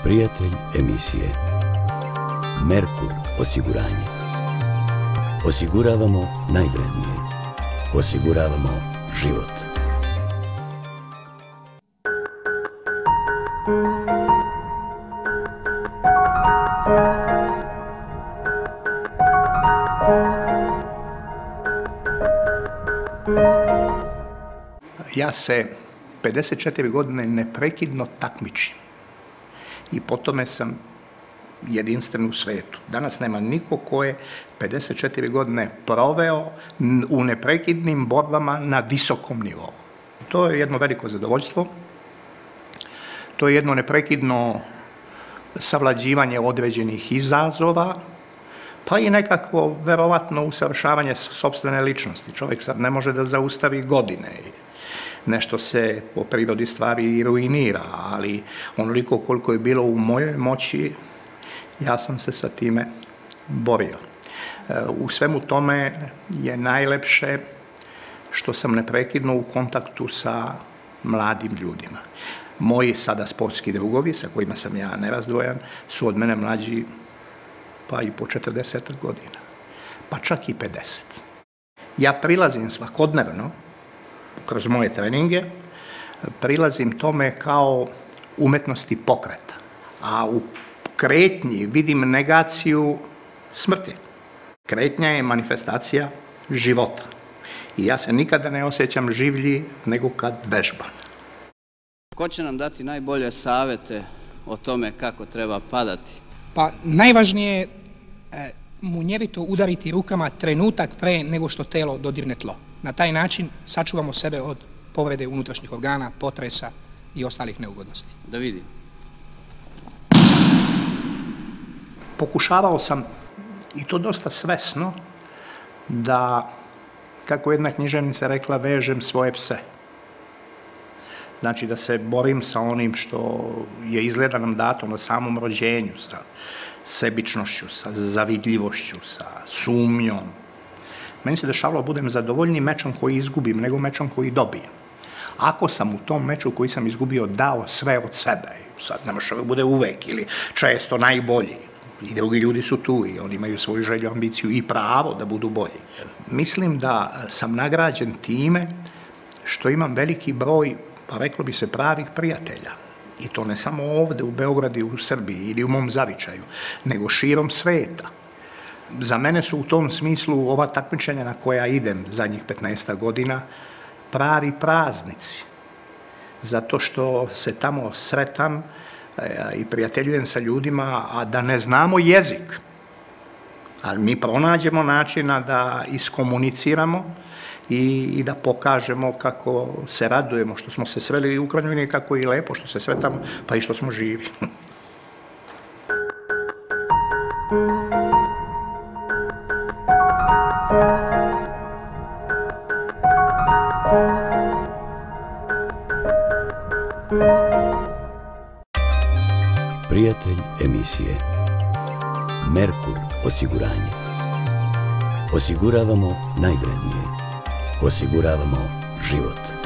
Prijatelj emisije Merkur osiguranje. Osiguravamo najvrednije. Osiguravamo život. Ja se 54 godine neprekidno takmičim i po tome sam jedinstven u svetu. Danas nema niko ko je 54 godine proveo u neprekidnim borbama na visokom nivou. To je jedno veliko zadovoljstvo, to je jedno neprekidno savlađivanje određenih izazova, pa i nekakvo verovatno usavršavanje sopstvene ličnosti. Čovjek sad ne može da zaustavi godine. Nešto se po prirodi stvari i ruinira, ali onoliko koliko je bilo u mojoj moći, ja sam se sa time borio. U svemu tome je najlepše što sam neprekidno u kontaktu sa mladim ljudima. Moji sada sportski drugovi, sa kojima sam ja nerazdvojan, su od mene mlađi pa i po 40 godina, pa čak i 50. Ja prilazim svakodnevno, kroz moje treninge, prilazim tome kao umetnosti pokreta, a u kretnji vidim negaciju smrti. Kretnja je manifestacija života i ja se nikada ne osjećam življi nego kad vežbam. Ko će nam dati najbolje savete o tome kako treba padati? Pa najvažnije je munjevito udariti rukama trenutak pre nego što telo dodirne tlo. Na taj način sačuvamo sebe od povrede unutrašnjih organa, potresa i ostalih neugodnosti. Da vidim. Pokušavao sam, i to dosta svesno, da, kako jedna književnica rekla, vežem svoje pse. Znači da se borim sa onim što je izgleda nam dato na samom rođenju, sa sebičnošću, sa zavidljivošću, sa sumnjom. Meni se dešavalo da budem zadovoljniji mečom koji izgubim nego mečom koji dobijem. Ako sam u tom meču koji sam izgubio dao sve od sebe, sad ne može bude uvek ili često najbolji, i drugi ljudi su tu i oni imaju svoju želju, ambiciju i pravo da budu bolji. Mislim da sam nagrađen time što imam veliki broj, pa reklo bi se, pravih prijatelja. I to ne samo ovde u Beogradu i u Srbiji ili u mom zavičaju, nego širom sveta. Za mene su u tom smislu ova takmičenja na koja idem zadnjih 15 godina pravi praznici. Zato što se tamo sretam i prijateljujem sa ljudima, a da ne znamo jezik. Ali mi pronađemo načina da iskomuniciramo i da pokažemo kako se radujemo, što smo se sreli u krajnjoj liniji, kako i lepo što se sretamo, pa i što smo živi. Prijatelj emisije Merkur osiguranje. Osiguravamo najvrednije. Osiguravamo život.